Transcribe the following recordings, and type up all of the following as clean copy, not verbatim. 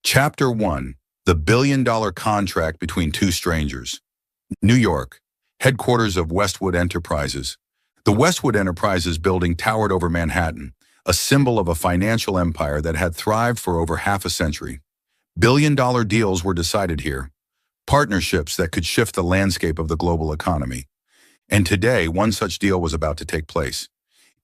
Chapter 1. The Billion-Dollar Contract Between Two Strangers. New York, headquarters of Westwood Enterprises. The Westwood Enterprises building towered over Manhattan, a symbol of a financial empire that had thrived for over half a century. Billion-dollar deals were decided here, partnerships that could shift the landscape of the global economy. And today, one such deal was about to take place.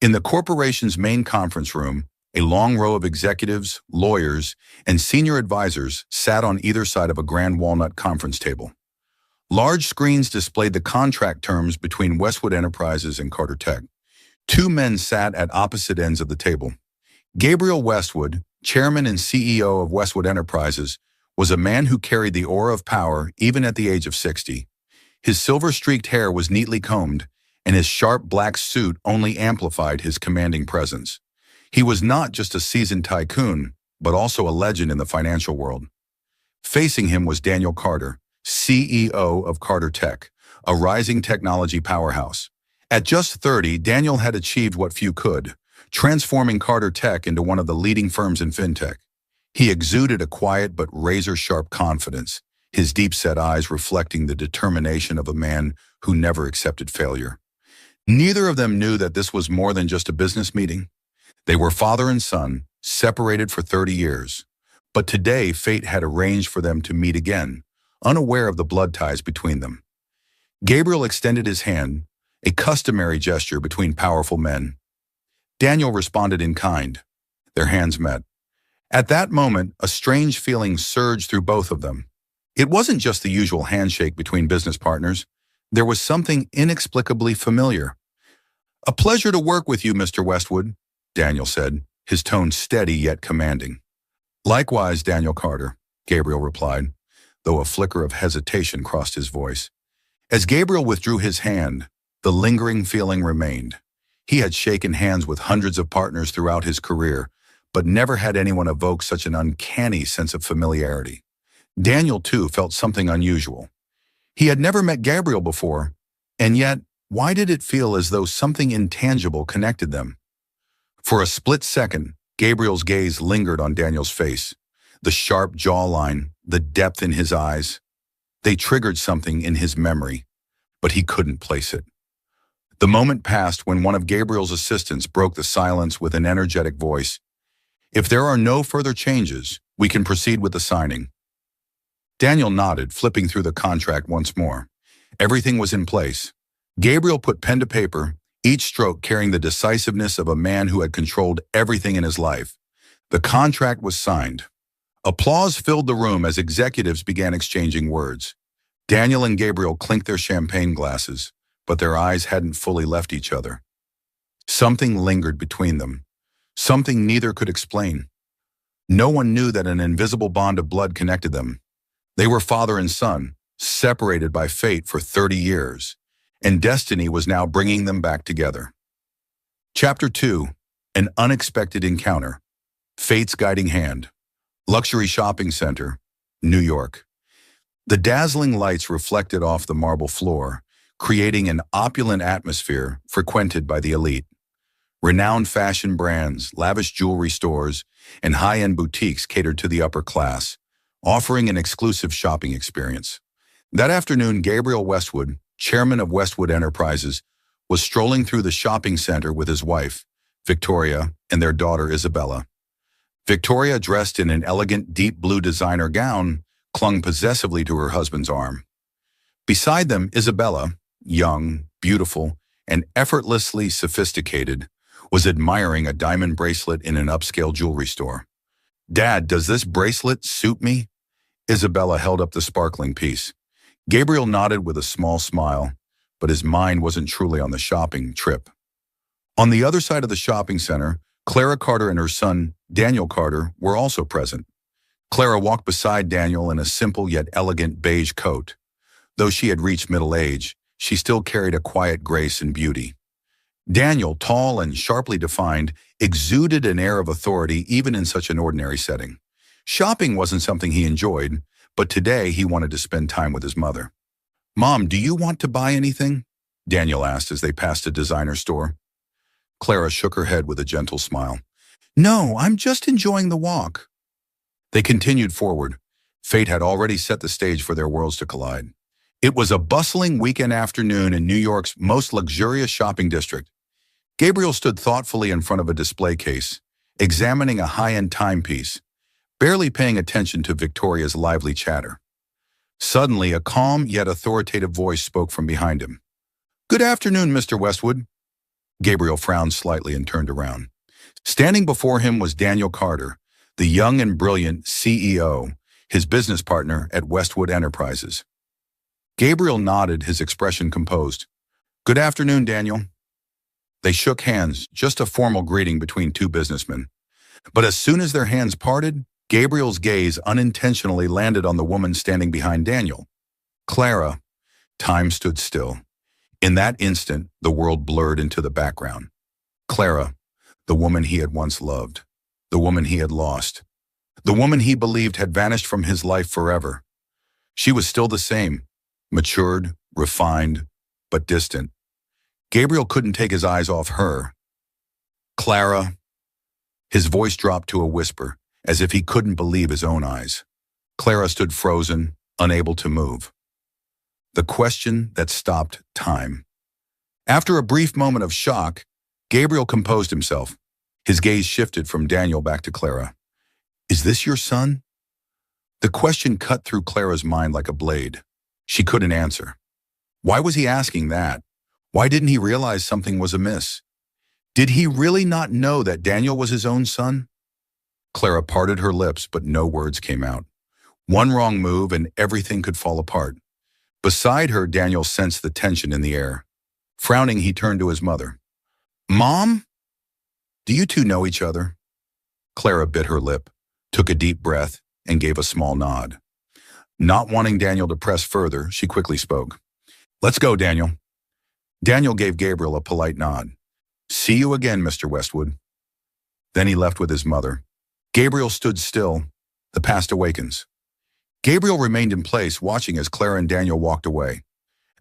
In the corporation's main conference room, a long row of executives, lawyers, and senior advisors sat on either side of a grand walnut conference table. Large screens displayed the contract terms between Westwood Enterprises and Carter Tech. Two men sat at opposite ends of the table. Gabriel Westwood, chairman and CEO of Westwood Enterprises, was a man who carried the aura of power even at the age of 60. His silver-streaked hair was neatly combed, and his sharp black suit only amplified his commanding presence. He was not just a seasoned tycoon, but also a legend in the financial world. Facing him was Daniel Carter, CEO of Carter Tech, a rising technology powerhouse. At just 30, Daniel had achieved what few could, transforming Carter Tech into one of the leading firms in fintech. He exuded a quiet but razor-sharp confidence, his deep-set eyes reflecting the determination of a man who never accepted failure. Neither of them knew that this was more than just a business meeting. They were father and son, separated for 30 years. But today, fate had arranged for them to meet again, unaware of the blood ties between them. Gabriel extended his hand, a customary gesture between powerful men. Daniel responded in kind. Their hands met. At that moment, a strange feeling surged through both of them. It wasn't just the usual handshake between business partners. There was something inexplicably familiar. "A pleasure to work with you, Mr. Westwood," Daniel said, his tone steady yet commanding. "Likewise, Daniel Carter," Gabriel replied, though a flicker of hesitation crossed his voice. As Gabriel withdrew his hand, the lingering feeling remained. He had shaken hands with hundreds of partners throughout his career, but never had anyone evoke such an uncanny sense of familiarity. Daniel, too, felt something unusual. He had never met Gabriel before, and yet, why did it feel as though something intangible connected them? For a split second, Gabriel's gaze lingered on Daniel's face, the sharp jawline, the depth in his eyes. They triggered something in his memory, but he couldn't place it. The moment passed when one of Gabriel's assistants broke the silence with an energetic voice. "If there are no further changes, we can proceed with the signing." Daniel nodded, flipping through the contract once more. Everything was in place. Gabriel put pen to paper, each stroke carrying the decisiveness of a man who had controlled everything in his life. The contract was signed. Applause filled the room as executives began exchanging words. Daniel and Gabriel clinked their champagne glasses, but their eyes hadn't fully left each other. Something lingered between them, something neither could explain. No one knew that an invisible bond of blood connected them. They were father and son, separated by fate for 30 years. And destiny was now bringing them back together. Chapter 2. An Unexpected Encounter. Fate's Guiding Hand. Luxury Shopping Center, New York. The dazzling lights reflected off the marble floor, creating an opulent atmosphere frequented by the elite. Renowned fashion brands, lavish jewelry stores, and high-end boutiques catered to the upper class, offering an exclusive shopping experience. That afternoon, Gabriel Westwood, chairman of Westwood Enterprises, was strolling through the shopping center with his wife, Victoria, and their daughter, Isabella. Victoria, dressed in an elegant deep blue designer gown, clung possessively to her husband's arm. Beside them, Isabella, young, beautiful, and effortlessly sophisticated, was admiring a diamond bracelet in an upscale jewelry store. "Dad, does this bracelet suit me?" Isabella held up the sparkling piece. Gabriel nodded with a small smile, but his mind wasn't truly on the shopping trip. On the other side of the shopping center, Clara Carter and her son, Daniel Carter, were also present. Clara walked beside Daniel in a simple yet elegant beige coat. Though she had reached middle age, she still carried a quiet grace and beauty. Daniel, tall and sharply defined, exuded an air of authority even in such an ordinary setting. Shopping wasn't something he enjoyed, but today he wanted to spend time with his mother. "Mom, do you want to buy anything?" Daniel asked as they passed a designer store. Clara shook her head with a gentle smile. "No, I'm just enjoying the walk." They continued forward. Fate had already set the stage for their worlds to collide. It was a bustling weekend afternoon in New York's most luxurious shopping district. Gabriel stood thoughtfully in front of a display case, examining a high-end timepiece, barely paying attention to Victoria's lively chatter. Suddenly, a calm yet authoritative voice spoke from behind him. "Good afternoon, Mr. Westwood." Gabriel frowned slightly and turned around. Standing before him was Daniel Carter, the young and brilliant CEO, his business partner at Westwood Enterprises. Gabriel nodded, his expression composed. "Good afternoon, Daniel." They shook hands, just a formal greeting between two businessmen. But as soon as their hands parted, Gabriel's gaze unintentionally landed on the woman standing behind Daniel. Clara. Time stood still. In that instant, the world blurred into the background. Clara, the woman he had once loved, the woman he had lost, the woman he believed had vanished from his life forever. She was still the same, matured, refined, but distant. Gabriel couldn't take his eyes off her. "Clara." His voice dropped to a whisper, as if he couldn't believe his own eyes. Clara stood frozen, unable to move. The question that stopped time. After a brief moment of shock, Gabriel composed himself. His gaze shifted from Daniel back to Clara. "Is this your son?" The question cut through Clara's mind like a blade. She couldn't answer. Why was he asking that? Why didn't he realize something was amiss? Did he really not know that Daniel was his own son? Clara parted her lips, but no words came out. One wrong move and everything could fall apart. Beside her, Daniel sensed the tension in the air. Frowning, he turned to his mother. "Mom? Do you two know each other?" Clara bit her lip, took a deep breath, and gave a small nod. Not wanting Daniel to press further, she quickly spoke. "Let's go, Daniel." Daniel gave Gabriel a polite nod. "See you again, Mr. Westwood." Then he left with his mother. Gabriel stood still. The past awakens. Gabriel remained in place, watching as Clara and Daniel walked away.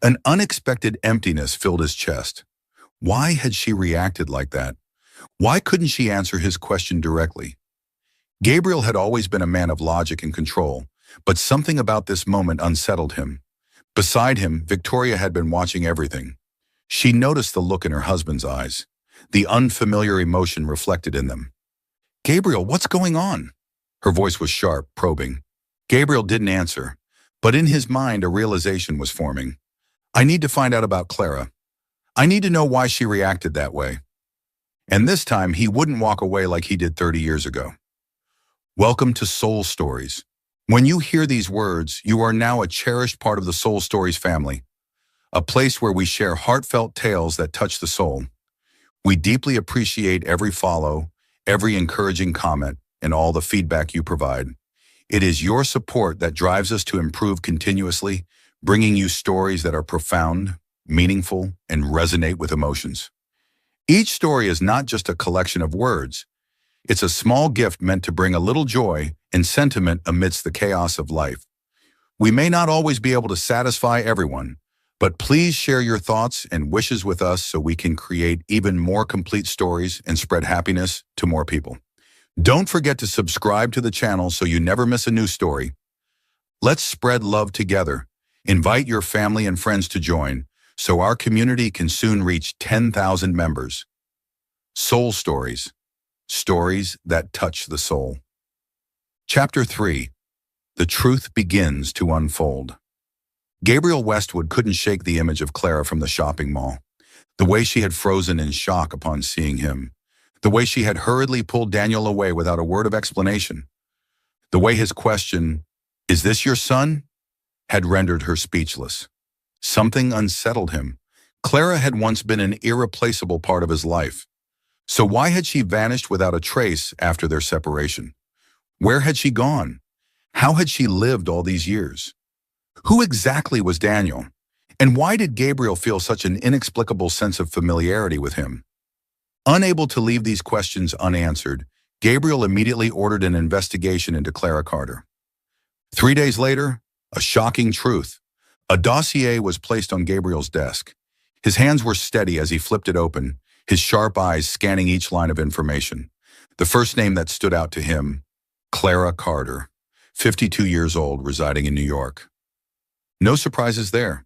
An unexpected emptiness filled his chest. Why had she reacted like that? Why couldn't she answer his question directly? Gabriel had always been a man of logic and control, but something about this moment unsettled him. Beside him, Victoria had been watching everything. She noticed the look in her husband's eyes, the unfamiliar emotion reflected in them. "Gabriel, what's going on?" Her voice was sharp, probing. Gabriel didn't answer, but in his mind a realization was forming. "I need to find out about Clara. I need to know why she reacted that way." And this time, he wouldn't walk away like he did 30 years ago. Welcome to Soul Stories. When you hear these words, you are now a cherished part of the Soul Stories family, a place where we share heartfelt tales that touch the soul. We deeply appreciate every follow, every encouraging comment, and all the feedback you provide. It is your support that drives us to improve continuously, bringing you stories that are profound, meaningful, and resonate with emotions. Each story is not just a collection of words. It's a small gift meant to bring a little joy and sentiment amidst the chaos of life. We may not always be able to satisfy everyone, but please share your thoughts and wishes with us so we can create even more complete stories and spread happiness to more people. Don't forget to subscribe to the channel so you never miss a new story. Let's spread love together. Invite your family and friends to join so our community can soon reach 10,000 members. Soul Stories. Stories that touch the soul. Chapter 3. The truth begins to unfold. Gabriel Westwood couldn't shake the image of Clara from the shopping mall. The way she had frozen in shock upon seeing him. The way she had hurriedly pulled Daniel away without a word of explanation. The way his question, "Is this your son?" had rendered her speechless. Something unsettled him. Clara had once been an irreplaceable part of his life. So why had she vanished without a trace after their separation? Where had she gone? How had she lived all these years? Who exactly was Daniel? And why did Gabriel feel such an inexplicable sense of familiarity with him? Unable to leave these questions unanswered, Gabriel immediately ordered an investigation into Clara Carter. 3 days later, a shocking truth. A dossier was placed on Gabriel's desk. His hands were steady as he flipped it open, his sharp eyes scanning each line of information. The first name that stood out to him, Clara Carter, 52 years old, residing in New York. No surprises there.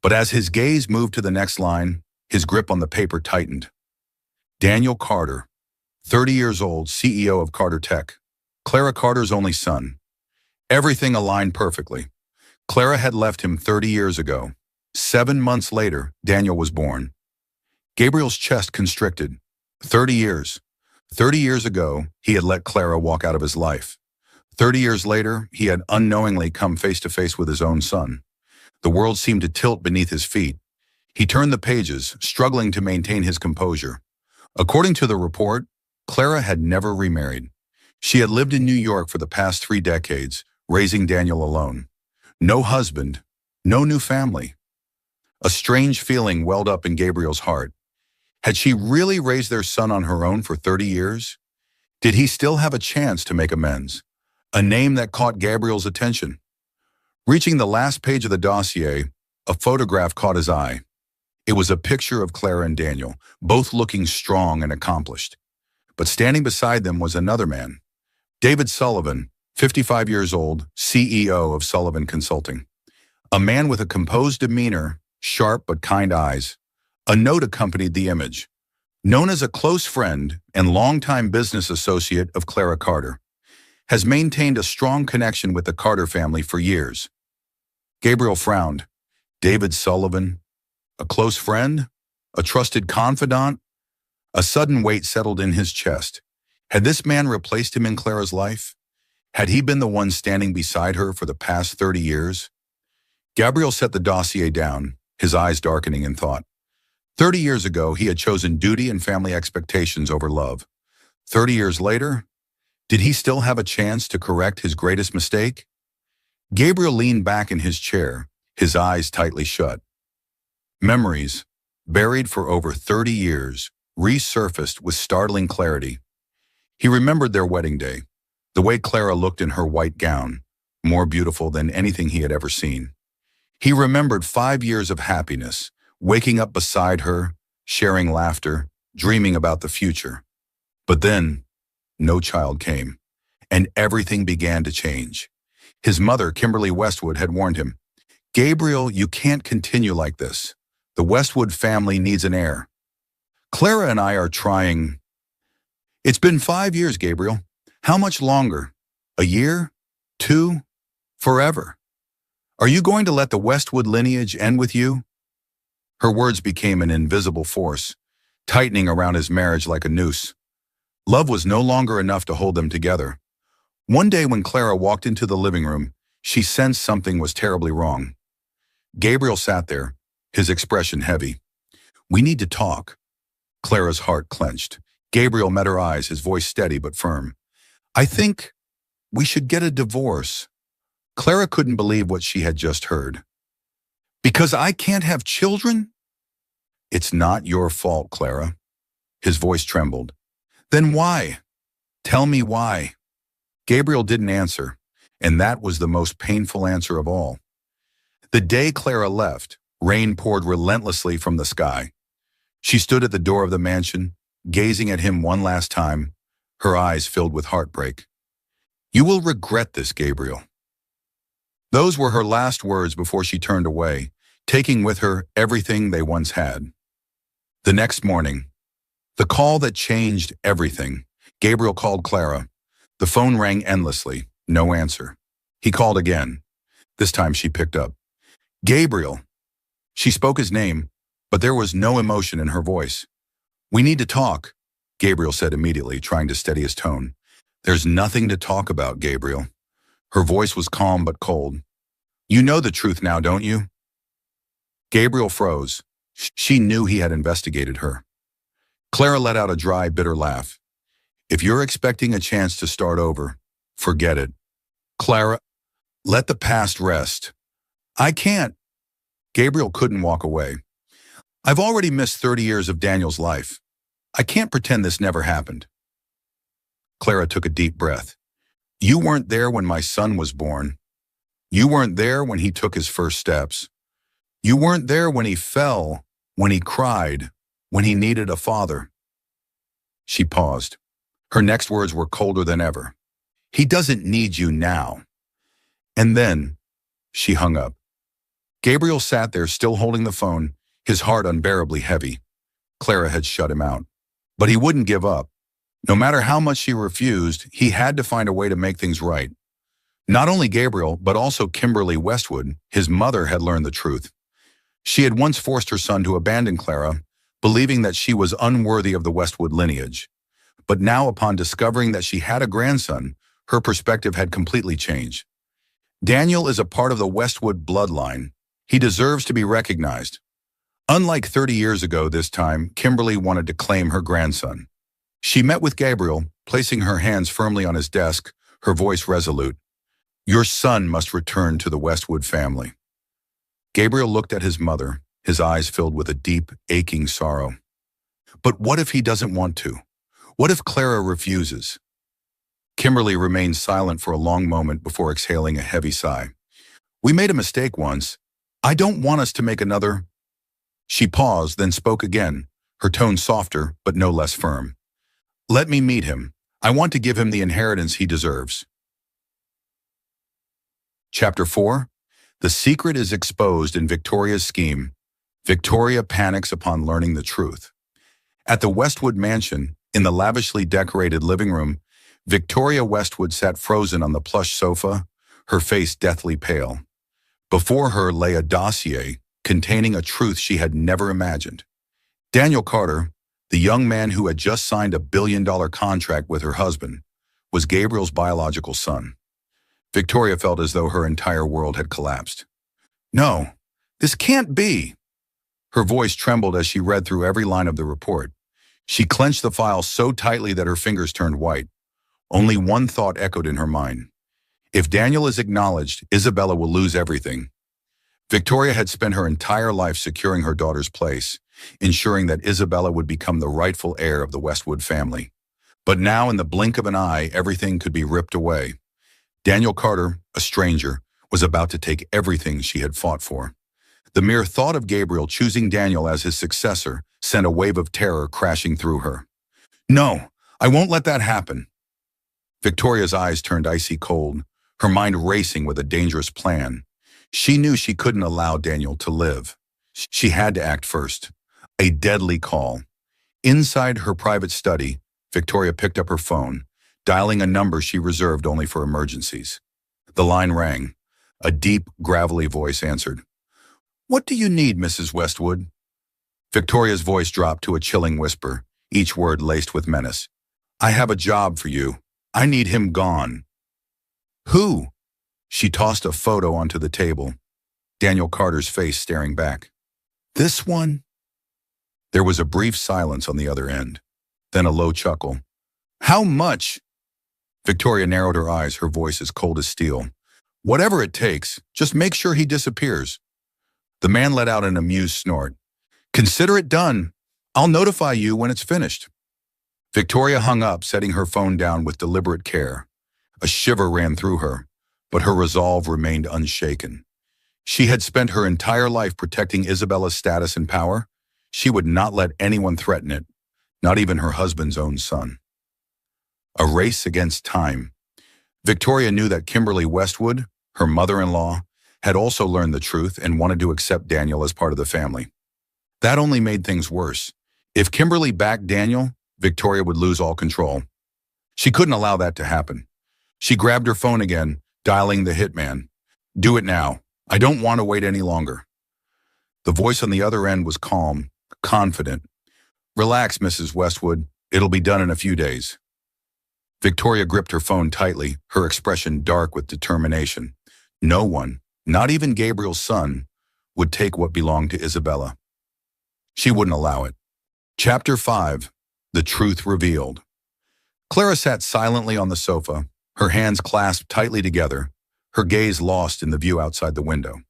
But as his gaze moved to the next line, his grip on the paper tightened. Daniel Carter, 30 years old, CEO of Carter Tech. Clara Carter's only son. Everything aligned perfectly. Clara had left him 30 years ago. 7 months later, Daniel was born. Gabriel's chest constricted. 30 years. 30 years ago, he had let Clara walk out of his life. 30 years later, he had unknowingly come face to face with his own son. The world seemed to tilt beneath his feet. He turned the pages, struggling to maintain his composure. According to the report, Clara had never remarried. She had lived in New York for the past 3 decades, raising Daniel alone. No husband, no new family. A strange feeling welled up in Gabriel's heart. Had she really raised their son on her own for 30 years? Did he still have a chance to make amends? A name that caught Gabriel's attention. Reaching the last page of the dossier, a photograph caught his eye. It was a picture of Clara and Daniel, both looking strong and accomplished. But standing beside them was another man, David Sullivan, 55 years old, CEO of Sullivan Consulting. A man with a composed demeanor, sharp but kind eyes. A note accompanied the image. Known as a close friend and longtime business associate of Clara Carter, has maintained a strong connection with the Carter family for years. Gabriel frowned. David Sullivan? A close friend? A trusted confidant? A sudden weight settled in his chest. Had this man replaced him in Clara's life? Had he been the one standing beside her for the past 30 years? Gabriel set the dossier down, his eyes darkening in thought. 30 years ago, he had chosen duty and family expectations over love. 30 years later, did he still have a chance to correct his greatest mistake? Gabriel leaned back in his chair, his eyes tightly shut. Memories, buried for over 30 years, resurfaced with startling clarity. He remembered their wedding day, the way Clara looked in her white gown, more beautiful than anything he had ever seen. He remembered 5 years of happiness, waking up beside her, sharing laughter, dreaming about the future. But then, no child came, and everything began to change. His mother, Kimberly Westwood, had warned him, "Gabriel, you can't continue like this. The Westwood family needs an heir. Clara and I are trying." "It's been 5 years, Gabriel. How much longer? A year? 2? Forever? Are you going to let the Westwood lineage end with you?" Her words became an invisible force, tightening around his marriage like a noose. Love was no longer enough to hold them together. One day when Clara walked into the living room, she sensed something was terribly wrong. Gabriel sat there, his expression heavy. "We need to talk." Clara's heart clenched. Gabriel met her eyes, his voice steady but firm. "I think we should get a divorce." Clara couldn't believe what she had just heard. "Because I can't have children?" "It's not your fault, Clara." His voice trembled. "Then why? Tell me why." Gabriel didn't answer, and that was the most painful answer of all. The day Clara left, rain poured relentlessly from the sky. She stood at the door of the mansion, gazing at him one last time, her eyes filled with heartbreak. "You will regret this, Gabriel." Those were her last words before she turned away, taking with her everything they once had. The next morning, the call that changed everything. Gabriel called Clara. The phone rang endlessly, no answer. He called again. This time she picked up. "Gabriel." She spoke his name, but there was no emotion in her voice. "We need to talk," Gabriel said immediately, trying to steady his tone. "There's nothing to talk about, Gabriel." Her voice was calm but cold. "You know the truth now, don't you?" Gabriel froze. She knew he had investigated her. Clara let out a dry, bitter laugh. "If you're expecting a chance to start over, forget it. Clara, let the past rest." "I can't." Gabriel couldn't walk away. "I've already missed 30 years of Daniel's life. I can't pretend this never happened." Clara took a deep breath. "You weren't there when my son was born. You weren't there when he took his first steps. You weren't there when he fell, when he cried, when he needed a father." She paused. Her next words were colder than ever. He doesn't need you now. And then she hung up. Gabriel sat there still holding the phone, his heart unbearably heavy. Clara had shut him out. But he wouldn't give up. No matter how much she refused, he had to find a way to make things right. Not only Gabriel, but also Kimberly Westwood, his mother, had learned the truth. She had once forced her son to abandon Clara, believing that she was unworthy of the Westwood lineage. But now, upon discovering that she had a grandson, her perspective had completely changed. Daniel is a part of the Westwood bloodline. He deserves to be recognized. Unlike 30 years ago this time, Kimberly wanted to claim her grandson. She met with Gabriel, placing her hands firmly on his desk, her voice resolute. Your son must return to the Westwood family. Gabriel looked at his mother, his eyes filled with a deep, aching sorrow. But what if he doesn't want to? What if Clara refuses? Kimberly remained silent for a long moment before exhaling a heavy sigh. We made a mistake once. I don't want us to make another. She paused, then spoke again, her tone softer but no less firm. Let me meet him. I want to give him the inheritance he deserves. Chapter 4. The secret is exposed in Victoria's scheme. Victoria panics upon learning the truth. At the Westwood mansion, in the lavishly decorated living room, Victoria Westwood sat frozen on the plush sofa, her face deathly pale. Before her lay a dossier containing a truth she had never imagined. Daniel Carter, the young man who had just signed a billion-dollar contract with her husband, was Gabriel's biological son. Victoria felt as though her entire world had collapsed. No, this can't be. Her voice trembled as she read through every line of the report. She clenched the file so tightly that her fingers turned white. Only one thought echoed in her mind. If Daniel is acknowledged, Isabella will lose everything. Victoria had spent her entire life securing her daughter's place, ensuring that Isabella would become the rightful heir of the Westwood family. But now, in the blink of an eye, everything could be ripped away. Daniel Carter, a stranger, was about to take everything she had fought for. The mere thought of Gabriel choosing Daniel as his successor sent a wave of terror crashing through her. No, I won't let that happen. Victoria's eyes turned icy cold, her mind racing with a dangerous plan. She knew she couldn't allow Daniel to live. She had to act first. A deadly call. Inside her private study, Victoria picked up her phone, dialing a number she reserved only for emergencies. The line rang. A deep, gravelly voice answered. What do you need, Mrs. Westwood? Victoria's voice dropped to a chilling whisper, each word laced with menace. I have a job for you. I need him gone. Who? She tossed a photo onto the table, Daniel Carter's face staring back. This one? There was a brief silence on the other end, then a low chuckle. How much? Victoria narrowed her eyes, her voice as cold as steel. Whatever it takes, just make sure he disappears. The man let out an amused snort. Consider it done. I'll notify you when it's finished. Victoria hung up, setting her phone down with deliberate care. A shiver ran through her, but her resolve remained unshaken. She had spent her entire life protecting Isabella's status and power. She would not let anyone threaten it, not even her husband's own son. A race against time. Victoria knew that Kimberly Westwood, her mother-in-law, had also learned the truth and wanted to accept Daniel as part of the family. That only made things worse. If Kimberly backed Daniel, Victoria would lose all control. She couldn't allow that to happen. She grabbed her phone again, dialing the hitman. Do it now. I don't want to wait any longer. The voice on the other end was calm, confident. Relax, Mrs. Westwood. It'll be done in a few days. Victoria gripped her phone tightly, her expression dark with determination. No one, not even Gabriel's son, would take what belonged to Isabella. She wouldn't allow it. Chapter 5. The Truth Revealed. Clara sat silently on the sofa, her hands clasped tightly together, her gaze lost in the view outside the window.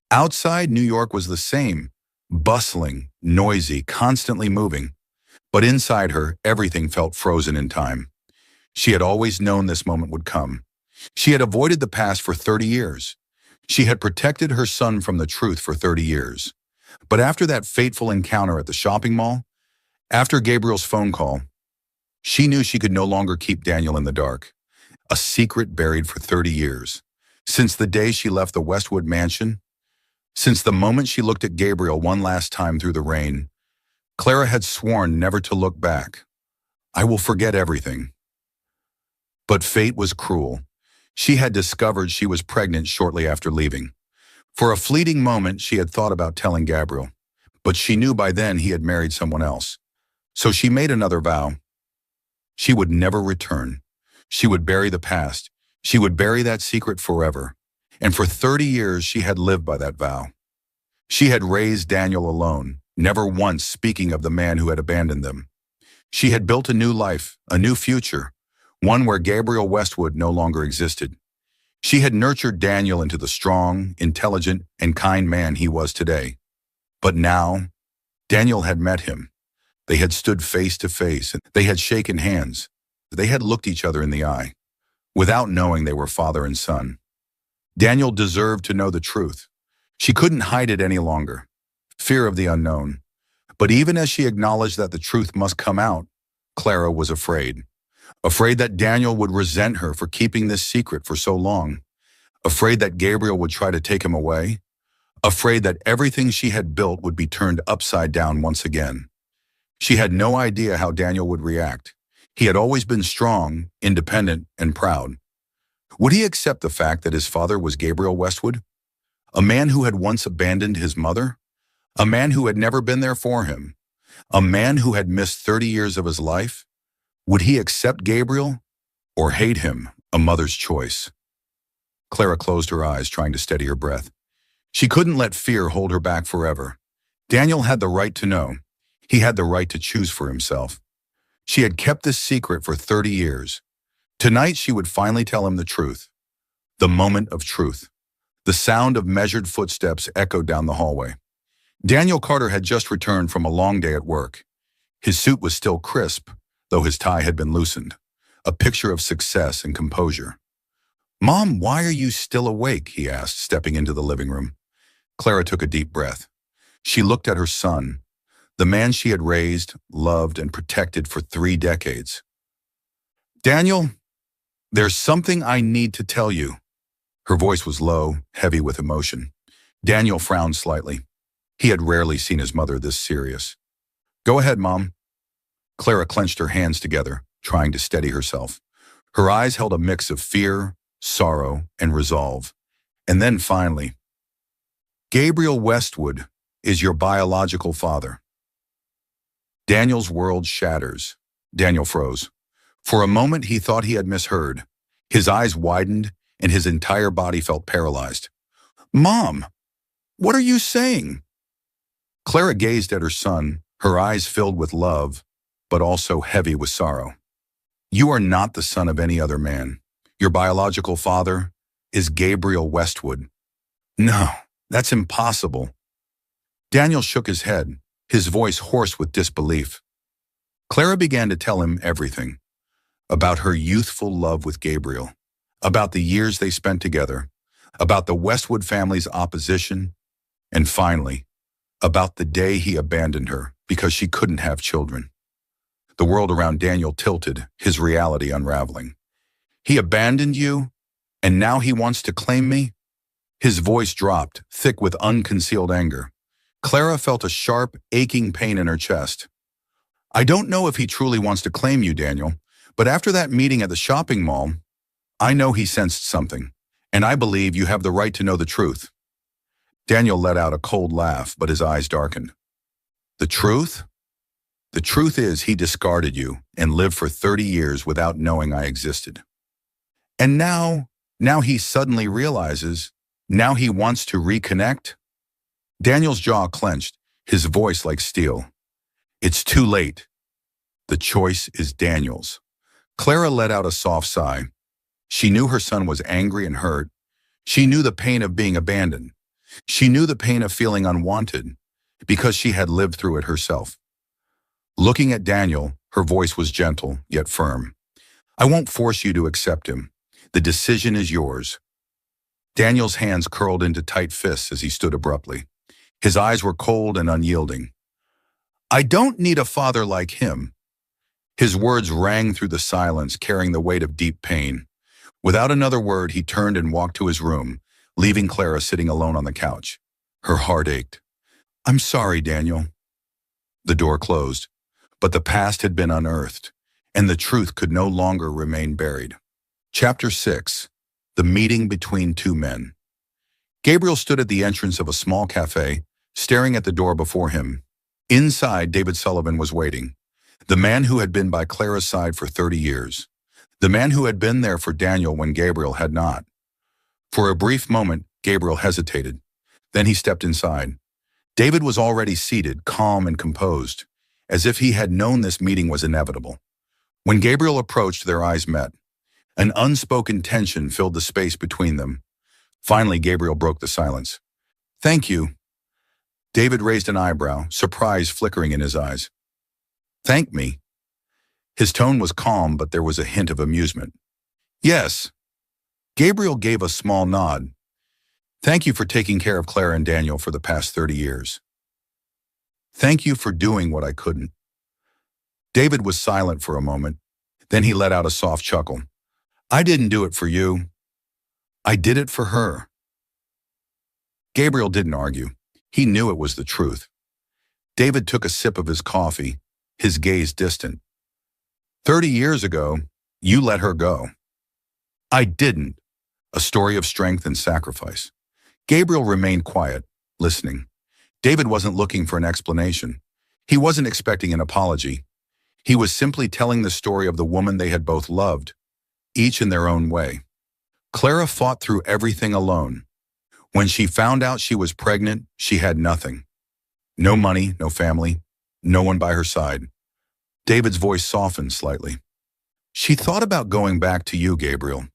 Outside, New York was the same, bustling, noisy, constantly moving. But inside her, everything felt frozen in time. She had always known this moment would come. She had avoided the past for 30 years. She had protected her son from the truth for 30 years. But after that fateful encounter at the shopping mall, after Gabriel's phone call, she knew she could no longer keep Daniel in the dark. a secret buried for 30 years. Since the day she left the Westwood mansion, since the moment she looked at Gabriel one last time through the rain, Clara had sworn never to look back. I will forget everything. But fate was cruel. She had discovered she was pregnant shortly after leaving. For a fleeting moment, she had thought about telling Gabriel, but she knew by then he had married someone else. So she made another vow. She would never return. She would bury the past. She would bury that secret forever. And for 30 years, she had lived by that vow. She had raised Daniel alone, never once speaking of the man who had abandoned them. She had built a new life, a new future, one where Gabriel Westwood no longer existed. She had nurtured Daniel into the strong, intelligent, and kind man he was today. But now, Daniel had met him. They had stood face to face, and they had shaken hands. They had looked each other in the eye, without knowing they were father and son. Daniel deserved to know the truth. She couldn't hide it any longer. Fear of the unknown. But even as she acknowledged that the truth must come out, Clara was afraid. Afraid that Daniel would resent her for keeping this secret for so long. Afraid that Gabriel would try to take him away. Afraid that everything she had built would be turned upside down once again. She had no idea how Daniel would react. He had always been strong, independent, and proud. Would he accept the fact that his father was Gabriel Westwood? A man who had once abandoned his mother? A man who had never been there for him? A man who had missed 30 years of his life? Would he accept Gabriel or hate him, a mother's choice? Clara closed her eyes, trying to steady her breath. She couldn't let fear hold her back forever. Daniel had the right to know. He had the right to choose for himself. She had kept this secret for 30 years. Tonight she would finally tell him the truth. The moment of truth. The sound of measured footsteps echoed down the hallway. Daniel Carter had just returned from a long day at work. His suit was still crisp, though his tie had been loosened, a picture of success and composure. "Mom, why are you still awake?" he asked, stepping into the living room. Clara took a deep breath. She looked at her son, the man she had raised, loved, and protected for 3 decades. "Daniel, there's something I need to tell you." Her voice was low, heavy with emotion. Daniel frowned slightly. He had rarely seen his mother this serious. "Go ahead, Mom." Clara clenched her hands together, trying to steady herself. Her eyes held a mix of fear, sorrow, and resolve. And then finally, "Gabriel Westwood is your biological father." Daniel's world shatters. Daniel froze. For a moment, he thought he had misheard. His eyes widened, and his entire body felt paralyzed. "Mom, what are you saying?" Clara gazed at her son, her eyes filled with love, but also heavy with sorrow. "You are not the son of any other man. Your biological father is Gabriel Westwood." "No, that's impossible." Daniel shook his head, his voice hoarse with disbelief. Clara began to tell him everything. About her youthful love with Gabriel, about the years they spent together, about the Westwood family's opposition, and finally, about the day he abandoned her because she couldn't have children. The world around Daniel tilted, his reality unraveling. "He abandoned you, and now he wants to claim me?" His voice dropped, thick with unconcealed anger. Clara felt a sharp, aching pain in her chest. "I don't know if he truly wants to claim you, Daniel, but after that meeting at the shopping mall, I know he sensed something, and I believe you have the right to know the truth." Daniel let out a cold laugh, but his eyes darkened. "The truth? The truth is he discarded you and lived for 30 years without knowing I existed. And now he suddenly realizes, now he wants to reconnect?" Daniel's jaw clenched, his voice like steel. "It's too late. The choice is Daniel's." Clara let out a soft sigh. She knew her son was angry and hurt. She knew the pain of being abandoned. She knew the pain of feeling unwanted, because she had lived through it herself. Looking at Daniel, her voice was gentle, yet firm. "I won't force you to accept him. The decision is yours." Daniel's hands curled into tight fists as he stood abruptly. His eyes were cold and unyielding. "I don't need a father like him." His words rang through the silence, carrying the weight of deep pain. Without another word, he turned and walked to his room, leaving Clara sitting alone on the couch. Her heart ached. "I'm sorry, Daniel." The door closed, but the past had been unearthed, and the truth could no longer remain buried. Chapter 6. The Meeting Between Two Men. Gabriel stood at the entrance of a small cafe, staring at the door before him. Inside, David Sullivan was waiting, the man who had been by Clara's side for 30 years, the man who had been there for Daniel when Gabriel had not. For a brief moment, Gabriel hesitated. Then he stepped inside. David was already seated, calm and composed, as if he had known this meeting was inevitable. When Gabriel approached, their eyes met. An unspoken tension filled the space between them. Finally, Gabriel broke the silence. "Thank you." David raised an eyebrow, surprise flickering in his eyes. "Thank me?" His tone was calm, but there was a hint of amusement. "Yes." Gabriel gave a small nod. "Thank you for taking care of Clara and Daniel for the past 30 years. Thank you for doing what I couldn't." David was silent for a moment. Then he let out a soft chuckle. "I didn't do it for you. I did it for her." Gabriel didn't argue. He knew it was the truth. David took a sip of his coffee, his gaze distant. 30 years ago, you let her go." "I didn't." A story of strength and sacrifice. Gabriel remained quiet, listening. David wasn't looking for an explanation. He wasn't expecting an apology. He was simply telling the story of the woman they had both loved, each in their own way. Clara fought through everything alone. When she found out she was pregnant, she had nothing. No money, no family, no one by her side. David's voice softened slightly. "She thought about going back to you, Gabriel."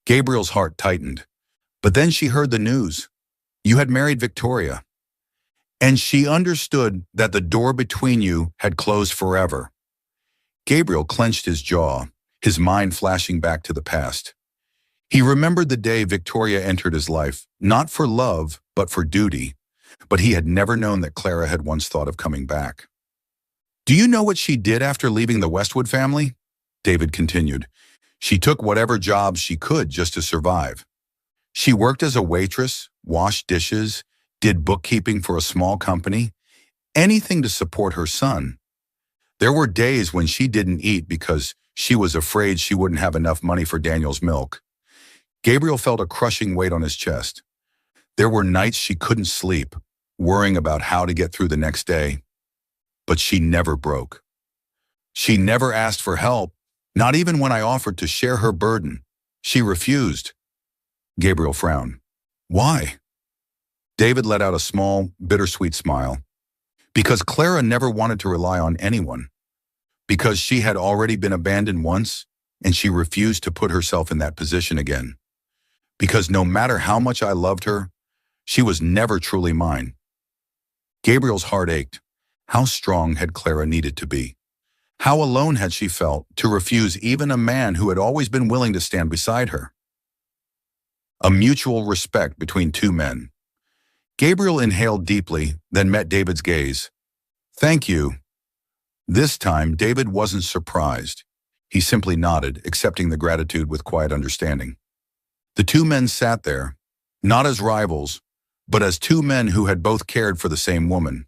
Gabriel's heart tightened. But then she heard the news. You had married Victoria. And she understood that the door between you had closed forever. Gabriel clenched his jaw, his mind flashing back to the past. He remembered the day Victoria entered his life, not for love, but for duty. But he had never known that Clara had once thought of coming back. "Do you know what she did after leaving the Westwood family?" David continued. "She took whatever jobs she could just to survive. She worked as a waitress, washed dishes, did bookkeeping for a small company, anything to support her son. There were days when she didn't eat because she was afraid she wouldn't have enough money for Daniel's milk." Gabriel felt a crushing weight on his chest. There were nights she couldn't sleep, worrying about how to get through the next day. But she never broke. She never asked for help, not even when I offered to share her burden. She refused. Gabriel frowned. "Why?" David let out a small, bittersweet smile. "Because Clara never wanted to rely on anyone. Because she had already been abandoned once, and she refused to put herself in that position again. Because no matter how much I loved her, she was never truly mine." Gabriel's heart ached. How strong had Clara needed to be? How alone had she felt to refuse even a man who had always been willing to stand beside her? A mutual respect between two men. Gabriel inhaled deeply, then met David's gaze. "Thank you." This time, David wasn't surprised. He simply nodded, accepting the gratitude with quiet understanding. The two men sat there, not as rivals, but as two men who had both cared for the same woman.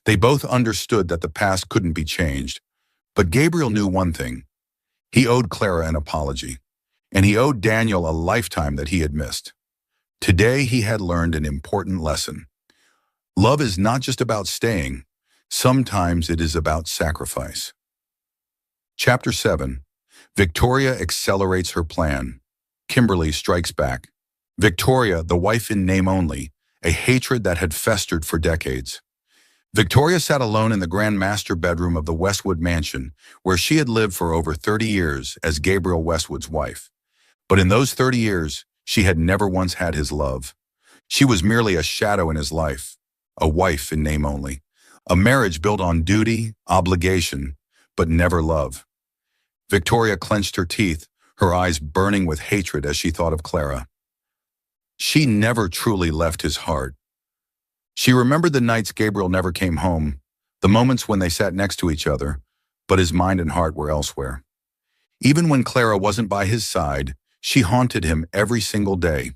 They both understood that the past couldn't be changed, but Gabriel knew one thing. He owed Clara an apology, and he owed Daniel a lifetime that he had missed. Today he had learned an important lesson. Love is not just about staying. Sometimes it is about sacrifice. Chapter 7. Victoria accelerates her plan. Kimberly strikes back. Victoria, the wife in name only, a hatred that had festered for decades. Victoria sat alone in the grand master bedroom of the Westwood mansion, where she had lived for over 30 years as Gabriel Westwood's wife. But in those 30 years, she had never once had his love. She was merely a shadow in his life, a wife in name only, a marriage built on duty, obligation, but never love. Victoria clenched her teeth, her eyes burning with hatred as she thought of Clara. She never truly left his heart. She remembered the nights Gabriel never came home, the moments when they sat next to each other, but his mind and heart were elsewhere. Even when Clara wasn't by his side, She haunted him every single day.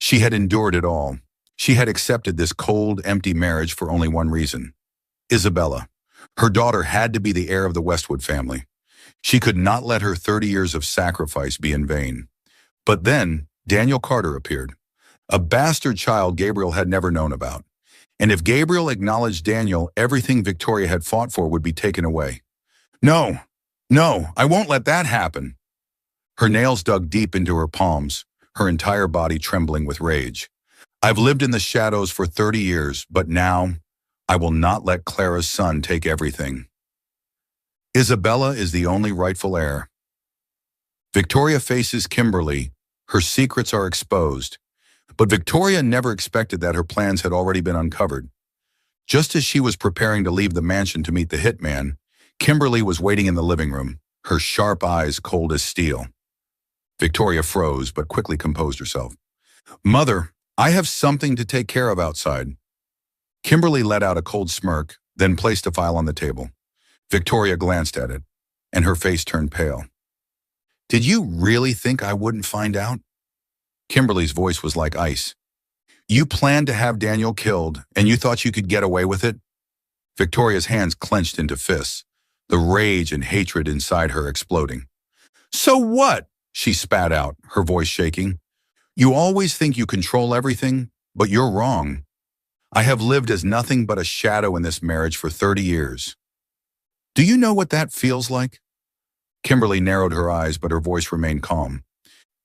She had endured it all. She had accepted this cold, empty marriage for only one reason. Isabella. Her daughter had to be the heir of the Westwood family. She could not let her 30 years of sacrifice be in vain. But then, Daniel Carter appeared. A bastard child Gabriel had never known about. And if Gabriel acknowledged Daniel, everything Victoria had fought for would be taken away. No, no, I won't let that happen. Her nails dug deep into her palms, her entire body trembling with rage. I've lived in the shadows for 30 years, but now I will not let Clara's son take everything. Isabella is the only rightful heir. Victoria faces Kimberly. Her secrets are exposed. But Victoria never expected that her plans had already been uncovered. Just as she was preparing to leave the mansion to meet the hitman, Kimberly was waiting in the living room, her sharp eyes cold as steel. Victoria froze, but quickly composed herself. Mother, I have something to take care of outside. Kimberly let out a cold smirk, then placed a file on the table. Victoria glanced at it, and her face turned pale. Did you really think I wouldn't find out? Kimberly's voice was like ice. You planned to have Daniel killed, and you thought you could get away with it? Victoria's hands clenched into fists, the rage and hatred inside her exploding. So what? She spat out, her voice shaking. You always think you control everything, but you're wrong. I have lived as nothing but a shadow in this marriage for 30 years. Do you know what that feels like? Kimberly narrowed her eyes, but her voice remained calm.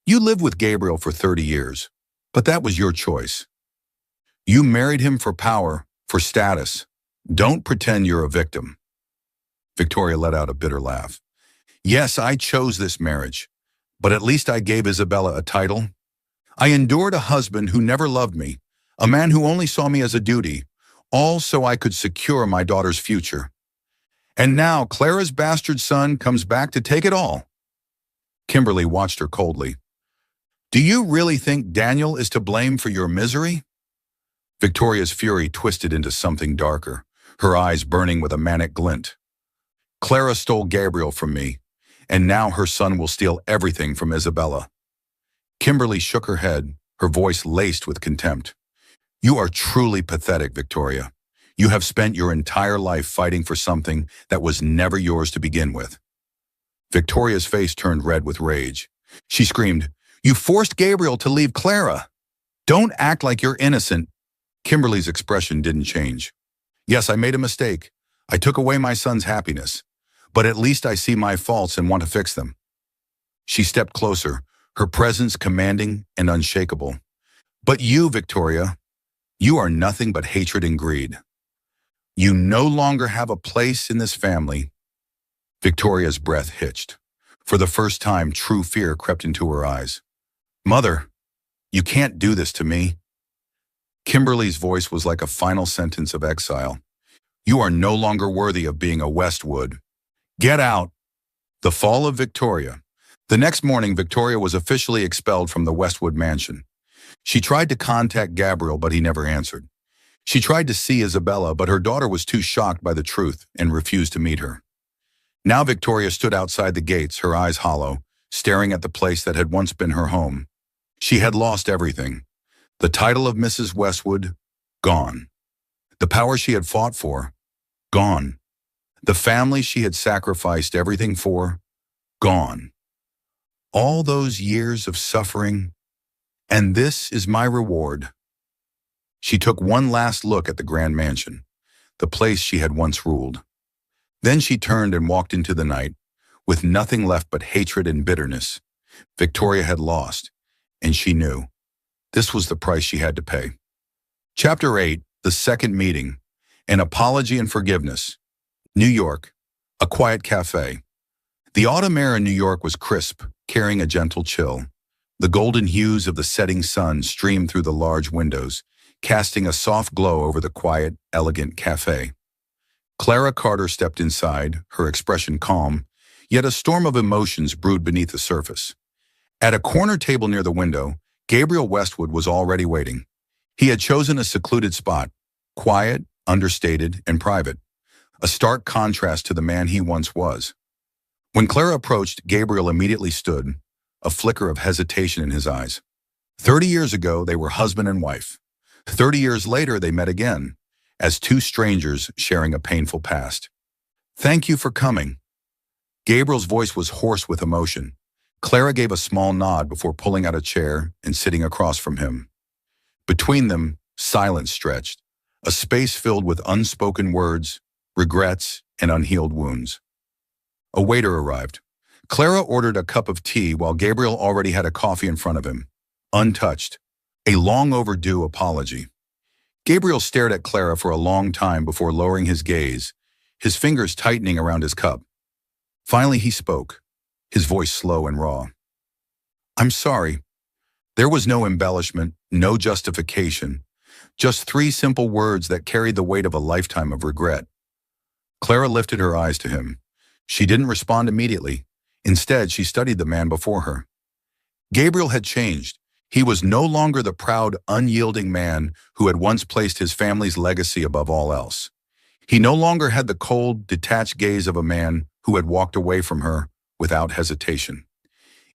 You lived with Gabriel for 30 years, but that was your choice. You married him for power, for status. Don't pretend you're a victim. Victoria let out a bitter laugh. Yes, I chose this marriage, but at least I gave Isabella a title. I endured a husband who never loved me, a man who only saw me as a duty, all so I could secure my daughter's future. And now Clara's bastard son comes back to take it all. Kimberly watched her coldly. Do you really think Daniel is to blame for your misery? Victoria's fury twisted into something darker, her eyes burning with a manic glint. Clara stole Gabriel from me, and now her son will steal everything from Isabella. Kimberly shook her head, her voice laced with contempt. You are truly pathetic, Victoria. You have spent your entire life fighting for something that was never yours to begin with. Victoria's face turned red with rage. She screamed, You forced Gabriel to leave Clara. Don't act like you're innocent. Kimberly's expression didn't change. Yes, I made a mistake. I took away my son's happiness. But at least I see my faults and want to fix them. She stepped closer, her presence commanding and unshakable. But you, Victoria, you are nothing but hatred and greed. You no longer have a place in this family. Victoria's breath hitched. For the first time, true fear crept into her eyes. Mother, you can't do this to me. Kimberly's voice was like a final sentence of exile. You are no longer worthy of being a Westwood. Get out. The fall of Victoria. The next morning, Victoria was officially expelled from the Westwood mansion. She tried to contact Gabriel, but he never answered. She tried to see Isabella, but her daughter was too shocked by the truth and refused to meet her. Now Victoria stood outside the gates, her eyes hollow, staring at the place that had once been her home. She had lost everything. The title of Mrs. Westwood, gone. The power she had fought for, gone. The family she had sacrificed everything for, gone. All those years of suffering, and this is my reward. She took one last look at the grand mansion, the place she had once ruled. Then she turned and walked into the night, with nothing left but hatred and bitterness. Victoria had lost, and she knew. This was the price she had to pay. Chapter 8, The Second Meeting, An Apology and Forgiveness. New York, a quiet cafe. The autumn air in New York was crisp, carrying a gentle chill. The golden hues of the setting sun streamed through the large windows, casting a soft glow over the quiet, elegant cafe. Clara Carter stepped inside, her expression calm, yet a storm of emotions brewed beneath the surface. At a corner table near the window, Gabriel Westwood was already waiting. He had chosen a secluded spot, quiet, understated, and private, a stark contrast to the man he once was. When Clara approached, Gabriel immediately stood, a flicker of hesitation in his eyes. 30 years ago, they were husband and wife. 30 years later, they met again, as two strangers sharing a painful past. Thank you for coming. Gabriel's voice was hoarse with emotion. Clara gave a small nod before pulling out a chair and sitting across from him. Between them, silence stretched, a space filled with unspoken words, regrets, and unhealed wounds. A waiter arrived. Clara ordered a cup of tea while Gabriel already had a coffee in front of him, untouched, a long overdue apology. Gabriel stared at Clara for a long time before lowering his gaze, his fingers tightening around his cup. Finally, he spoke, his voice slow and raw. I'm sorry. There was no embellishment, no justification, just three simple words that carried the weight of a lifetime of regret. Clara lifted her eyes to him. She didn't respond immediately. Instead, she studied the man before her. Gabriel had changed. He was no longer the proud, unyielding man who had once placed his family's legacy above all else. He no longer had the cold, detached gaze of a man who had walked away from her without hesitation.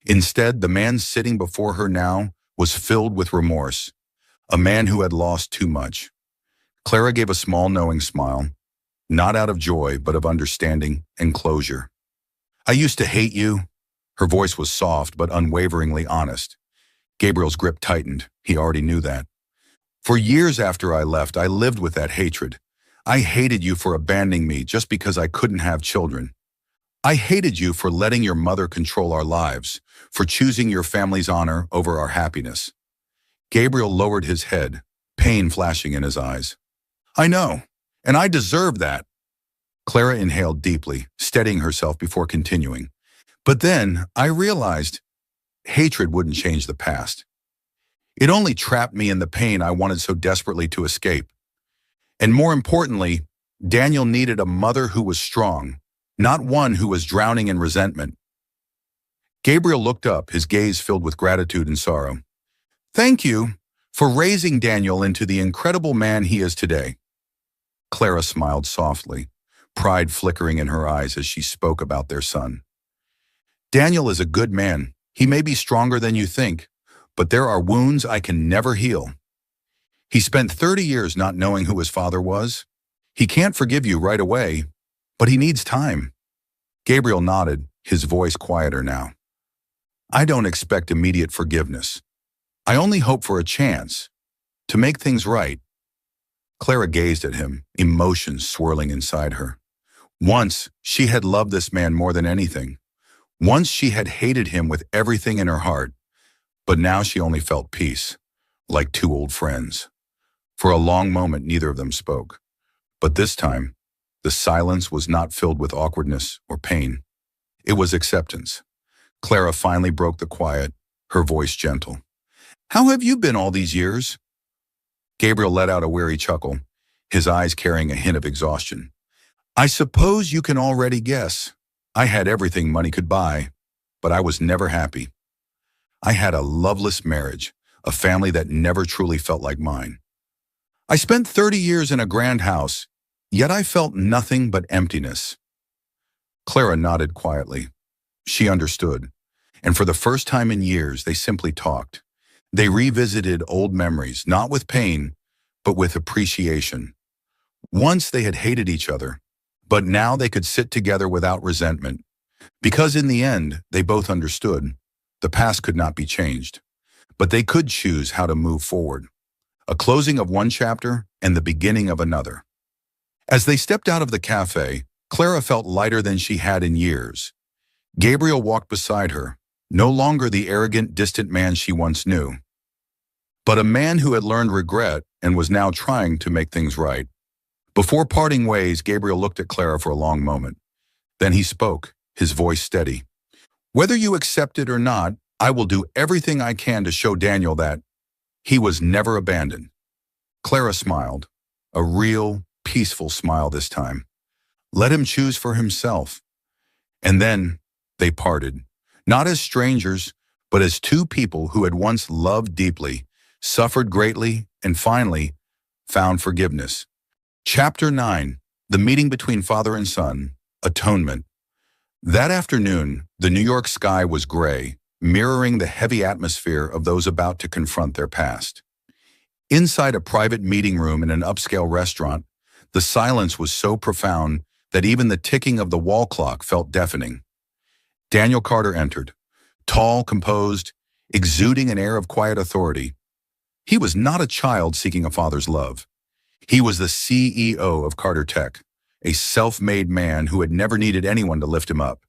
Instead, the man sitting before her now was filled with remorse, a man who had lost too much. Clara gave a small knowing smile, not out of joy, but of understanding and closure. I used to hate you. Her voice was soft, but unwaveringly honest. Gabriel's grip tightened. He already knew that. For years after I left, I lived with that hatred. I hated you for abandoning me just because I couldn't have children. I hated you for letting your mother control our lives, for choosing your family's honor over our happiness. Gabriel lowered his head, pain flashing in his eyes. I know, and I deserve that. Clara inhaled deeply, steadying herself before continuing. But then I realized hatred wouldn't change the past. It only trapped me in the pain I wanted so desperately to escape. And more importantly, Daniel needed a mother who was strong, not one who was drowning in resentment. Gabriel looked up, his gaze filled with gratitude and sorrow. Thank you for raising Daniel into the incredible man he is today. Clara smiled softly, pride flickering in her eyes as she spoke about their son. Daniel is a good man. He may be stronger than you think, but there are wounds I can never heal. He spent 30 years not knowing who his father was. He can't forgive you right away, but he needs time. Gabriel nodded, his voice quieter now. I don't expect immediate forgiveness. I only hope for a chance to make things right. Clara gazed at him, emotions swirling inside her. Once, she had loved this man more than anything. Once she had hated him with everything in her heart, but now she only felt peace, like two old friends. For a long moment, neither of them spoke. But this time, the silence was not filled with awkwardness or pain. It was acceptance. Clara finally broke the quiet, her voice gentle. How have you been all these years? Gabriel let out a weary chuckle, his eyes carrying a hint of exhaustion. I suppose you can already guess. I had everything money could buy, but I was never happy. I had a loveless marriage, a family that never truly felt like mine. I spent 30 years in a grand house, yet I felt nothing but emptiness. Clara nodded quietly. She understood, and for the first time in years, they simply talked. They revisited old memories, not with pain, but with appreciation. Once they had hated each other, but now they could sit together without resentment, because in the end, they both understood the past could not be changed, but they could choose how to move forward. A closing of one chapter and the beginning of another. As they stepped out of the cafe, Clara felt lighter than she had in years. Gabriel walked beside her, no longer the arrogant, distant man she once knew, but a man who had learned regret and was now trying to make things right. Before parting ways, Gabriel looked at Clara for a long moment. Then he spoke, his voice steady. Whether you accept it or not, I will do everything I can to show Daniel that he was never abandoned. Clara smiled, a real, peaceful smile this time. Let him choose for himself. And then they parted, not as strangers, but as two people who had once loved deeply, suffered greatly, and finally found forgiveness. Chapter 9, The Meeting Between Father and Son, Atonement. That afternoon, the New York sky was gray, mirroring the heavy atmosphere of those about to confront their past. Inside a private meeting room in an upscale restaurant, the silence was so profound that even the ticking of the wall clock felt deafening. Daniel Carter entered, tall, composed, exuding an air of quiet authority. He was not a child seeking a father's love. He was the CEO of Carter Tech, a self-made man who had never needed anyone to lift him up.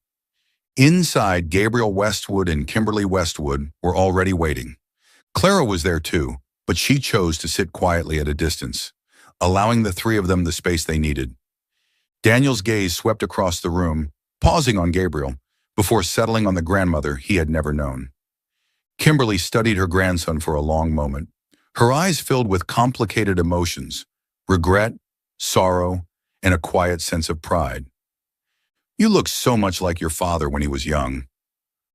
Inside, Gabriel Westwood and Kimberly Westwood were already waiting. Clara was there too, but she chose to sit quietly at a distance, allowing the three of them the space they needed. Daniel's gaze swept across the room, pausing on Gabriel, before settling on the grandmother he had never known. Kimberly studied her grandson for a long moment, her eyes filled with complicated emotions, regret, sorrow, and a quiet sense of pride. "You look so much like your father when he was young."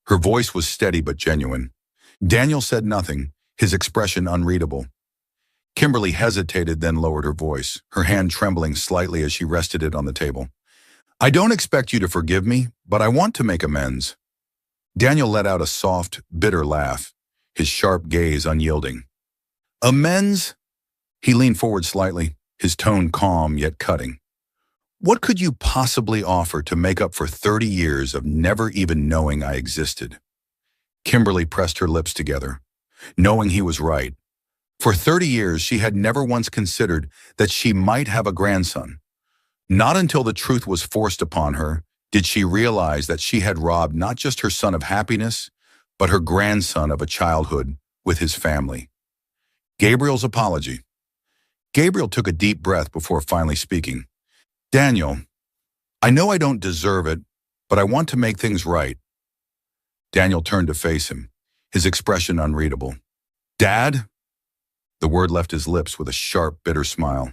Her voice was steady but genuine. Daniel said nothing, his expression unreadable. Kimberly hesitated, then lowered her voice, her hand trembling slightly as she rested it on the table. "I don't expect you to forgive me, but I want to make amends." Daniel let out a soft, bitter laugh, his sharp gaze unyielding. "Amends?" He leaned forward slightly, his tone calm yet cutting. "What could you possibly offer to make up for 30 years of never even knowing I existed?" Kimberly pressed her lips together, knowing he was right. For 30 years, she had never once considered that she might have a grandson. Not until the truth was forced upon her did she realize that she had robbed not just her son of happiness, but her grandson of a childhood with his family. Gabriel's apology. Gabriel took a deep breath before finally speaking. "Daniel, I know I don't deserve it, but I want to make things right." Daniel turned to face him, his expression unreadable. "Dad?" The word left his lips with a sharp, bitter smile.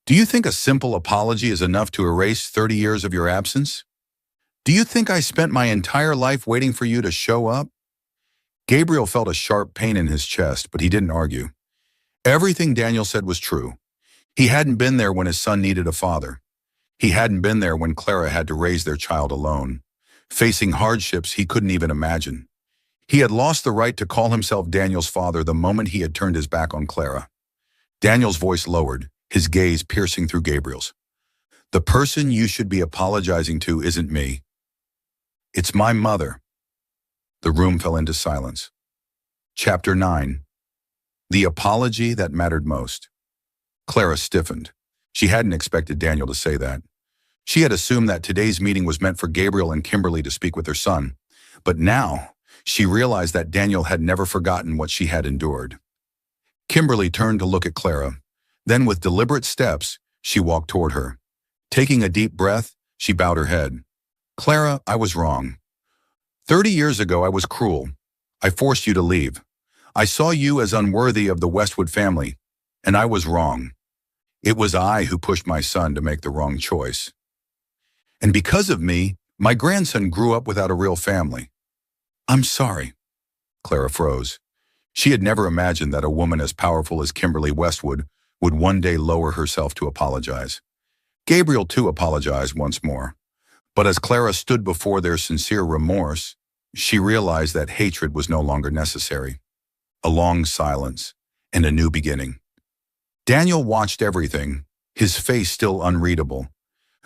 "Do you think a simple apology is enough to erase 30 years of your absence? Do you think I spent my entire life waiting for you to show up?" Gabriel felt a sharp pain in his chest, but he didn't argue. Everything Daniel said was true. He hadn't been there when his son needed a father. He hadn't been there when Clara had to raise their child alone, facing hardships he couldn't even imagine. He had lost the right to call himself Daniel's father the moment he had turned his back on Clara. Daniel's voice lowered, his gaze piercing through Gabriel's. "The person you should be apologizing to isn't me. It's my mother." The room fell into silence. Chapter 9. The apology that mattered most. Clara stiffened. She hadn't expected Daniel to say that. She had assumed that today's meeting was meant for Gabriel and Kimberly to speak with their son. But now, she realized that Daniel had never forgotten what she had endured. Kimberly turned to look at Clara. Then, with deliberate steps, she walked toward her. Taking a deep breath, she bowed her head. "Clara, I was wrong. 30 years ago, I was cruel. I forced you to leave. I saw you as unworthy of the Westwood family, and I was wrong. It was I who pushed my son to make the wrong choice. And because of me, my grandson grew up without a real family. I'm sorry." Clara froze. She had never imagined that a woman as powerful as Kimberly Westwood would one day lower herself to apologize. Gabriel too apologized once more. But as Clara stood before their sincere remorse, she realized that hatred was no longer necessary. A long silence, and a new beginning. Daniel watched everything, his face still unreadable.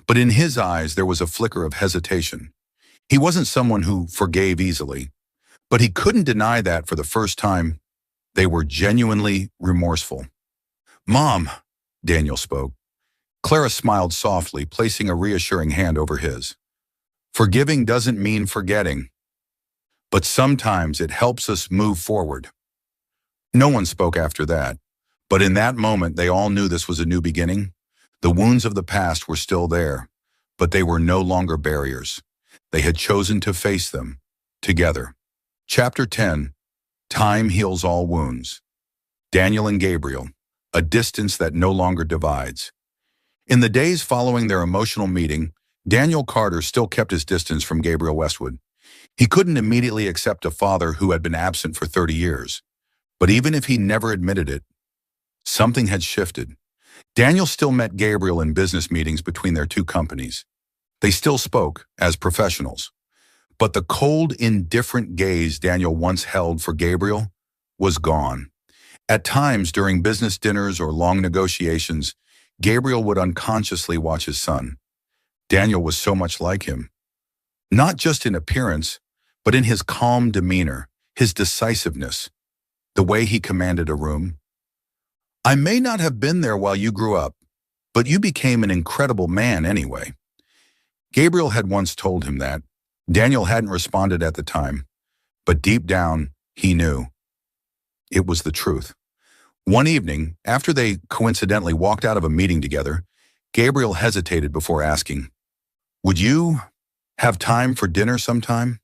But in his eyes there was a flicker of hesitation. He wasn't someone who forgave easily, but he couldn't deny that for the first time, they were genuinely remorseful. "Mom," Daniel spoke. Clara smiled softly, placing a reassuring hand over his. "Forgiving doesn't mean forgetting, but sometimes it helps us move forward." No one spoke after that, but in that moment they all knew this was a new beginning. The wounds of the past were still there, but they were no longer barriers. They had chosen to face them, together. Chapter 10. Time heals all wounds. Daniel and Gabriel, a distance that no longer divides. In the days following their emotional meeting, Daniel Carter still kept his distance from Gabriel Westwood. He couldn't immediately accept a father who had been absent for 30 years. But even if he never admitted it, something had shifted. Daniel still met Gabriel in business meetings between their two companies. They still spoke as professionals. But the cold, indifferent gaze Daniel once held for Gabriel was gone. At times, during business dinners or long negotiations, Gabriel would unconsciously watch his son. Daniel was so much like him, not just in appearance, but in his calm demeanor, his decisiveness, the way he commanded a room. "I may not have been there while you grew up, but you became an incredible man anyway." Gabriel had once told him that. Daniel hadn't responded at the time, but deep down, he knew. It was the truth. One evening, after they coincidentally walked out of a meeting together, Gabriel hesitated before asking, "Would you have time for dinner sometime?"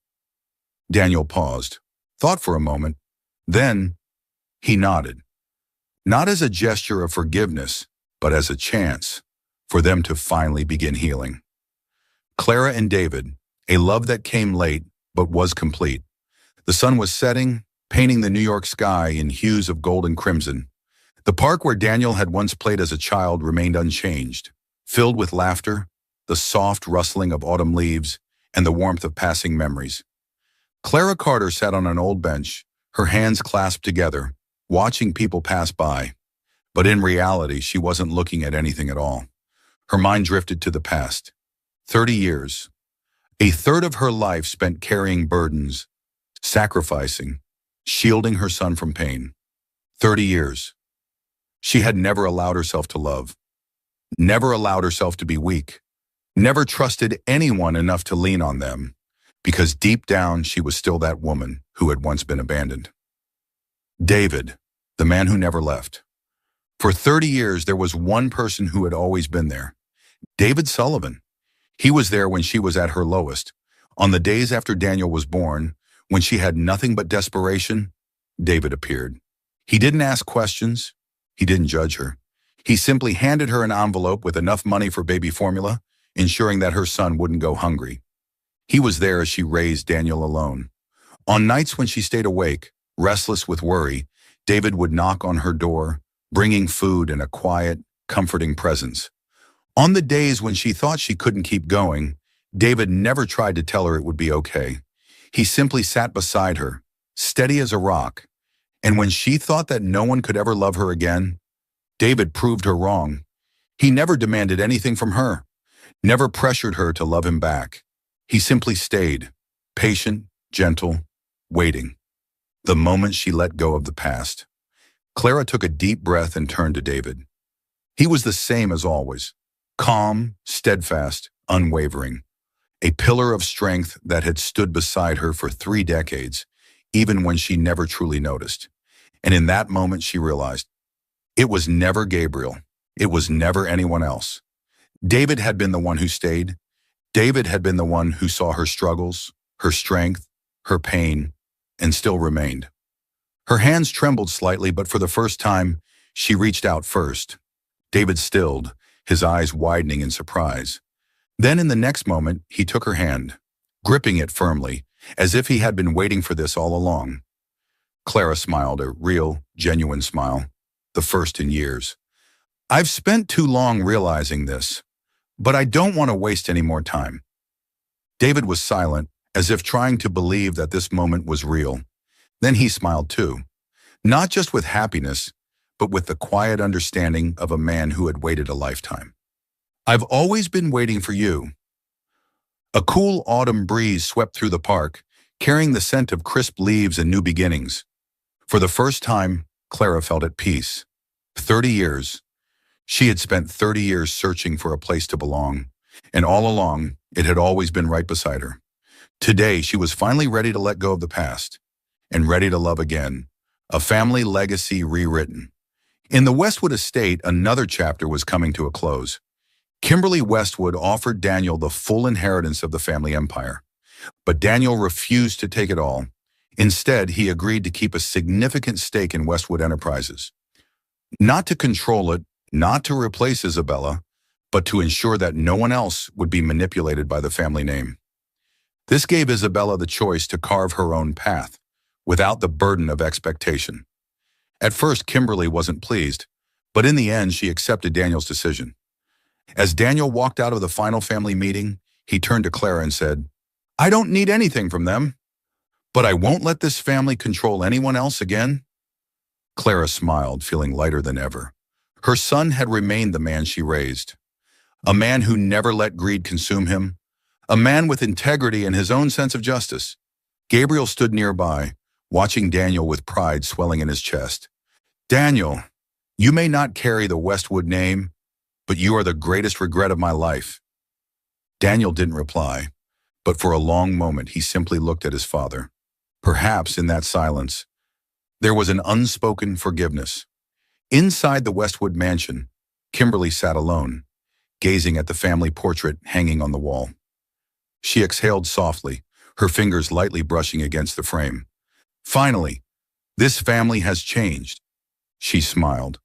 Daniel paused, thought for a moment. Then he nodded, not as a gesture of forgiveness, but as a chance for them to finally begin healing. Clara and David, a love that came late but was complete. The sun was setting, painting the New York sky in hues of gold and crimson. The park where Daniel had once played as a child remained unchanged, filled with laughter, the soft rustling of autumn leaves, and the warmth of passing memories. Clara Carter sat on an old bench, her hands clasped together, watching people pass by. But in reality, she wasn't looking at anything at all. Her mind drifted to the past. 30 years. A third of her life spent carrying burdens, sacrificing, shielding her son from pain. 30 years. She had never allowed herself to love, never allowed herself to be weak, never trusted anyone enough to lean on them, because deep down she was still that woman who had once been abandoned. David, the man who never left. For 30 years, there was one person who had always been there. David Sullivan. He was there when she was at her lowest. On the days after Daniel was born, when she had nothing but desperation, David appeared. He didn't ask questions. He didn't judge her. He simply handed her an envelope with enough money for baby formula, ensuring that her son wouldn't go hungry. He was there as she raised Daniel alone. On nights when she stayed awake, restless with worry, David would knock on her door, bringing food and a quiet, comforting presence. On the days when she thought she couldn't keep going, David never tried to tell her it would be okay. He simply sat beside her, steady as a rock. And when she thought that no one could ever love her again, David proved her wrong. He never demanded anything from her, never pressured her to love him back. He simply stayed, patient, gentle, waiting. The moment she let go of the past, Clara took a deep breath and turned to David. He was the same as always, calm, steadfast, unwavering, a pillar of strength that had stood beside her for 3 decades, even when she never truly noticed. And in that moment, she realized it was never Gabriel. It was never anyone else. David had been the one who stayed. David had been the one who saw her struggles, her strength, her pain, and still remained. Her hands trembled slightly, but for the first time, she reached out first. David stilled, his eyes widening in surprise. Then in the next moment, he took her hand, gripping it firmly, as if he had been waiting for this all along. Clara smiled, a real, genuine smile, the first in years. "I've spent too long realizing this, but I don't want to waste any more time." David was silent, as if trying to believe that this moment was real. Then he smiled too, not just with happiness, but with the quiet understanding of a man who had waited a lifetime. "I've always been waiting for you." A cool autumn breeze swept through the park, carrying the scent of crisp leaves and new beginnings. For the first time, Clara felt at peace. 30 years. She had spent 30 years searching for a place to belong, and all along, it had always been right beside her. Today, she was finally ready to let go of the past, and ready to love again, a family legacy rewritten. In the Westwood estate, another chapter was coming to a close. Kimberly Westwood offered Daniel the full inheritance of the family empire, but Daniel refused to take it all. Instead, he agreed to keep a significant stake in Westwood Enterprises. Not to control it, not to replace Isabella, but to ensure that no one else would be manipulated by the family name. This gave Isabella the choice to carve her own path, without the burden of expectation. At first, Kimberly wasn't pleased, but in the end, she accepted Daniel's decision. As Daniel walked out of the final family meeting, he turned to Clara and said, I don't need anything from them, but I won't let this family control anyone else again. Clara smiled, feeling lighter than ever. Her son had remained the man she raised, a man who never let greed consume him, a man with integrity and his own sense of justice. Gabriel stood nearby, watching Daniel with pride swelling in his chest. Daniel, you may not carry the Westwood name, but you are the greatest regret of my life. Daniel didn't reply, but for a long moment he simply looked at his father. Perhaps in that silence, there was an unspoken forgiveness. Inside the Westwood mansion, Kimberly sat alone, gazing at the family portrait hanging on the wall. She exhaled softly, her fingers lightly brushing against the frame. Finally, this family has changed. She smiled,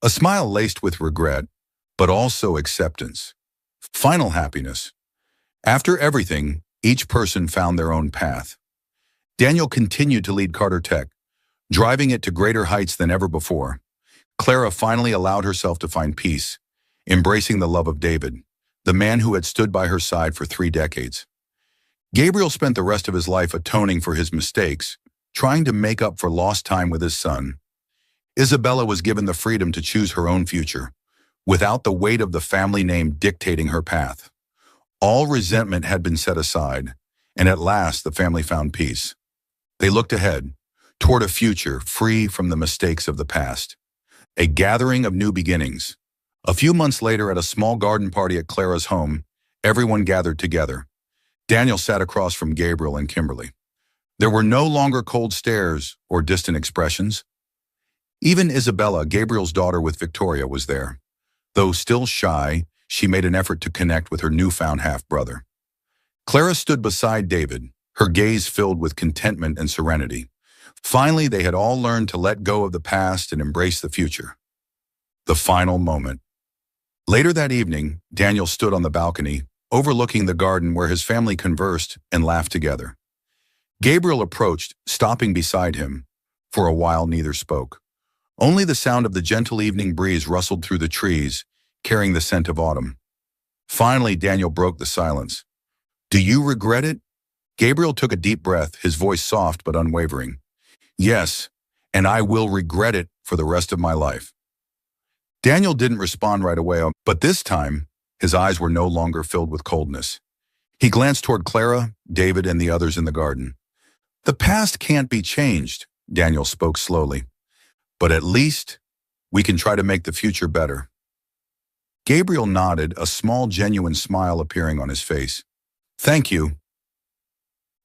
a smile laced with regret, but also acceptance. Final happiness. After everything, each person found their own path. Daniel continued to lead Carter Tech, driving it to greater heights than ever before. Clara finally allowed herself to find peace, embracing the love of David, the man who had stood by her side for 3 decades. Gabriel spent the rest of his life atoning for his mistakes, trying to make up for lost time with his son. Isabella was given the freedom to choose her own future, without the weight of the family name dictating her path. All resentment had been set aside, and at last the family found peace. They looked ahead, toward a future free from the mistakes of the past. A gathering of new beginnings. A few months later, at a small garden party at Clara's home, everyone gathered together. Daniel sat across from Gabriel and Kimberly. There were no longer cold stares or distant expressions. Even Isabella, Gabriel's daughter with Victoria, was there. Though still shy, she made an effort to connect with her newfound half-brother. Clara stood beside David, her gaze filled with contentment and serenity. Finally, they had all learned to let go of the past and embrace the future. The final moment. Later that evening, Daniel stood on the balcony, overlooking the garden where his family conversed and laughed together. Gabriel approached, stopping beside him. For a while, neither spoke. Only the sound of the gentle evening breeze rustled through the trees, carrying the scent of autumn. Finally, Daniel broke the silence. Do you regret it? Gabriel took a deep breath, his voice soft but unwavering. Yes, and I will regret it for the rest of my life. Daniel didn't respond right away, but this time, his eyes were no longer filled with coldness. He glanced toward Clara, David, and the others in the garden. The past can't be changed, Daniel spoke slowly, but at least we can try to make the future better. Gabriel nodded, a small, genuine smile appearing on his face. Thank you.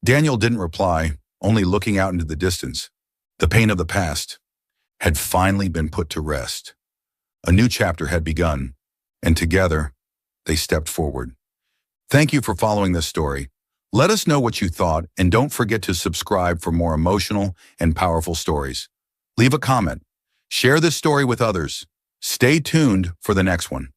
Daniel didn't reply, only looking out into the distance. The pain of the past had finally been put to rest. A new chapter had begun, and together, they stepped forward. Thank you for following this story. Let us know what you thought, and don't forget to subscribe for more emotional and powerful stories. Leave a comment. Share this story with others. Stay tuned for the next one.